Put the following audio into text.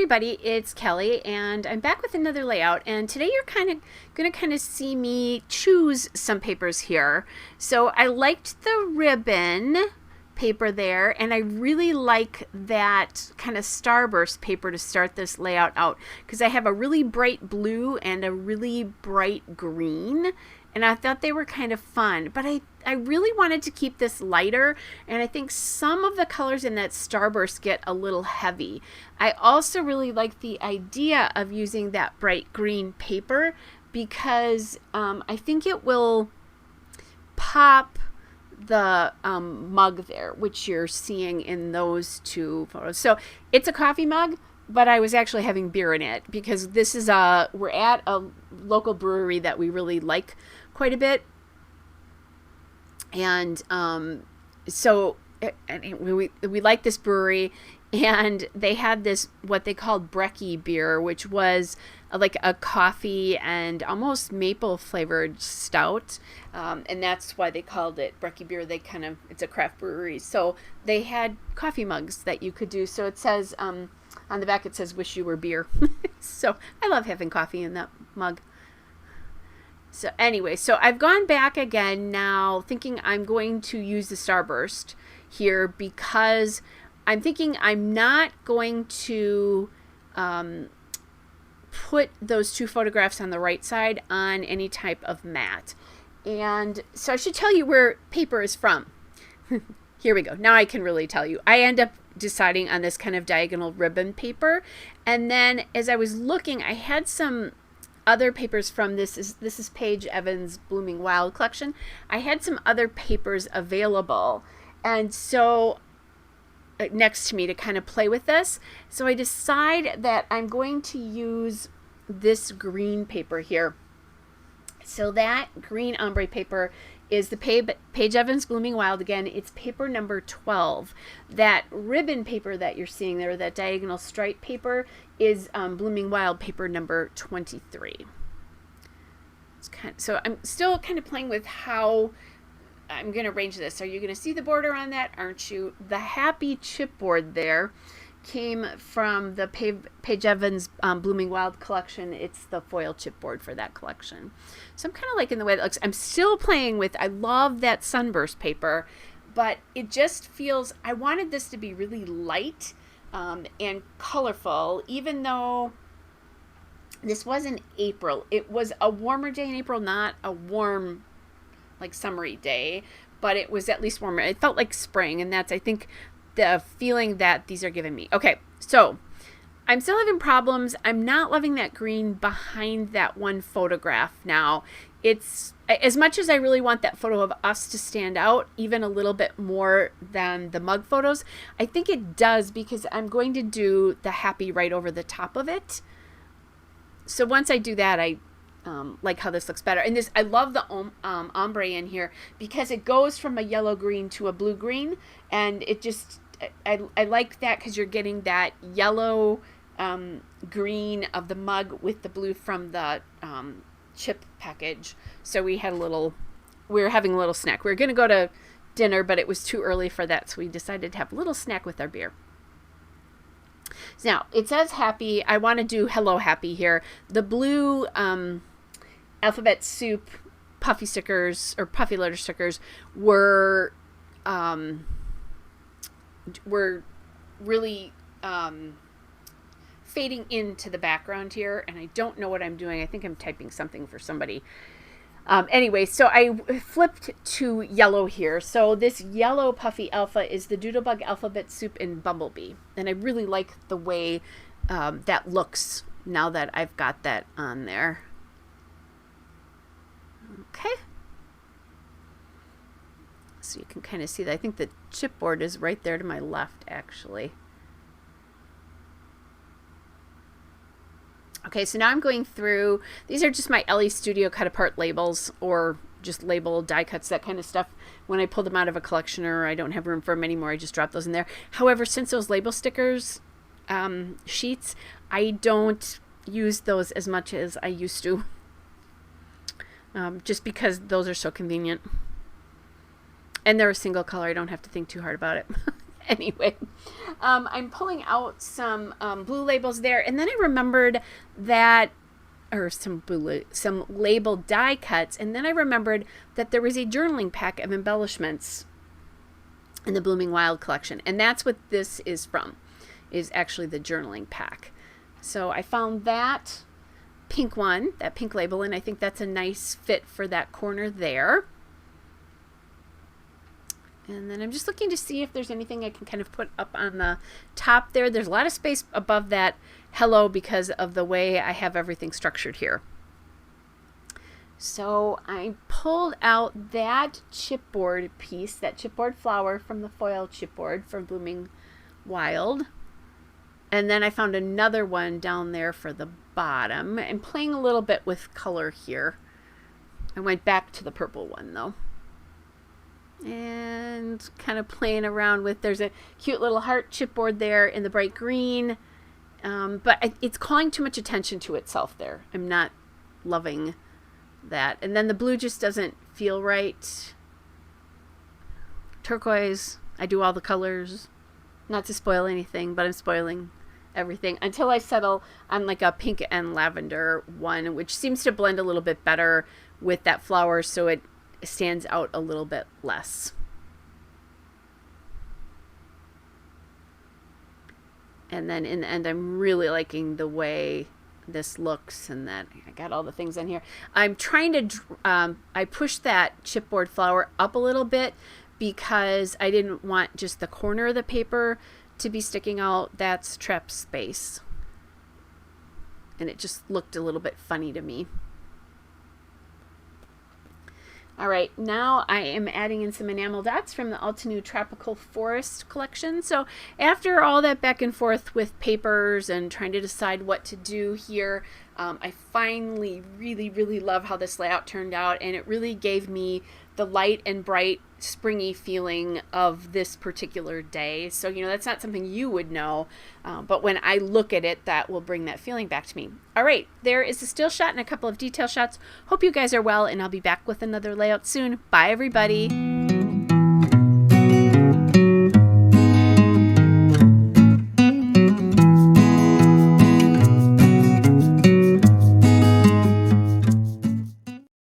everybody, it's Kelly and I'm back with another layout, and today you're going to see me choose some papers here. So I liked the ribbon paper there, and I really like that kind of starburst paper to start this layout out because I have a really bright blue and a really bright green, and I thought they were kind of fun, but I really wanted to keep this lighter, and I think some of the colors in that starburst get a little heavy. I also really like the idea of using that bright green paper because I think it will pop the mug there, which you're seeing in those two photos. So it's a coffee mug, but I was actually having beer in it because this is we're at a local brewery that we really like quite a bit. And so we like this brewery, and they had this what they called brekkie beer, which was like a coffee and almost maple flavored stout, and that's why they called it brekkie beer. It's a craft brewery, so they had coffee mugs that you could do. So it says on the back, it says "Wish you were beer." So I love having coffee in that mug. So anyway, so I've gone back again now thinking I'm going to use the starburst here because I'm thinking I'm not going to put those two photographs on the right side on any type of mat. And so I should tell you where paper is from. Here we go. Now I can really tell you. I end up deciding on this kind of diagonal ribbon paper. And then as I was looking, I had some other papers from this is Paige Evans' Blooming Wild collection. I had some other papers available, and so next to me to kind of play with this. So I decide that I'm going to use this green paper here. So that green ombre paper is the Paige Evans Blooming Wild. Again, it's paper number 12. That ribbon paper that you're seeing there, that diagonal stripe paper, is Blooming Wild paper number 23. So I'm still kind of playing with how I'm going to arrange this. Are you going to see the border on that? Aren't you? The happy chipboard there came from the Paige Evans Blooming Wild collection. It's the foil chipboard for that collection. So I'm kind of liking the way that looks. I'm still playing with, I love that sunburst paper, but it just feels, I wanted this to be really light and colorful, even though this was in April. It was a warmer day in April, not a warm, like summery day, but it was at least warmer. It felt like spring, and that's, I think, the feeling that these are giving me. Okay, so I'm still having problems. I'm not loving that green behind that one photograph now. It's, as much as I really want that photo of us to stand out even a little bit more than the mug photos, I think it does because I'm going to do the happy right over the top of it. So once I do that, I like how this looks better. And this, I love the ombre in here because it goes from a yellow green to a blue green, and it just, I like that because you're getting that yellow green of the mug with the blue from the chip package. So we were having a little snack. We were going to go to dinner, but it was too early for that, so we decided to have a little snack with our beer. Now, it says happy. I want to do hello happy here. The blue alphabet soup puffy stickers, or puffy letter stickers, were really fading into the background here, and I don't know what I'm doing. I think I'm typing something for somebody. Anyway, so I flipped to yellow here. So this yellow puffy alpha is the Doodlebug alphabet soup in Bumblebee, and I really like the way that looks now that I've got that on there. Okay, so you can kind of see that. I think the chipboard is right there to my left, actually. Okay, so now I'm going through, these are just my LE Studio cut apart labels, or just label die cuts, that kind of stuff. When I pull them out of a collection or I don't have room for them anymore, I just drop those in there. However, since those label stickers sheets, I don't use those as much as I used to, just because those are so convenient. And they're a single color. I don't have to think too hard about it. Anyway, I'm pulling out some blue labels there, and then I remembered that, or some label die cuts, and then I remembered that there was a journaling pack of embellishments in the Blooming Wild collection, and that's what this is from, is actually the journaling pack. So I found that pink one, that pink label, and I think that's a nice fit for that corner there. And then I'm just looking to see if there's anything I can kind of put up on the top there. There's a lot of space above that hello because of the way I have everything structured here. So I pulled out that chipboard piece, that chipboard flower from the foil chipboard from Blooming Wild. And then I found another one down there for the bottom. I'm playing a little bit with color here. I went back to the purple one though. And kind of playing around with, there's a cute little heart chipboard there in the bright green. But it's calling too much attention to itself there. I'm not loving that. And then the blue just doesn't feel right. Turquoise, I do all the colors. Not to spoil anything, but I'm spoiling everything until I settle on like a pink and lavender one, which seems to blend a little bit better with that flower, so it stands out a little bit less. And then in the end, I'm really liking the way this looks, and that I got all the things in here. I'm trying to I pushed that chipboard flower up a little bit because I didn't want just the corner of the paper to be sticking out. That's trap space, and it just looked a little bit funny to me. All right, now I am adding in some enamel dots from the Altenew Tropical Forest collection. So after all that back and forth with papers and trying to decide what to do here, I finally really love how this layout turned out, and it really gave me the light and bright springy feeling of this particular day. So, you know, that's not something you would know, but when I look at it, that will bring that feeling back to me. All right, there is a still shot and a couple of detail shots. Hope you guys are well, and I'll be back with another layout soon. Bye, everybody.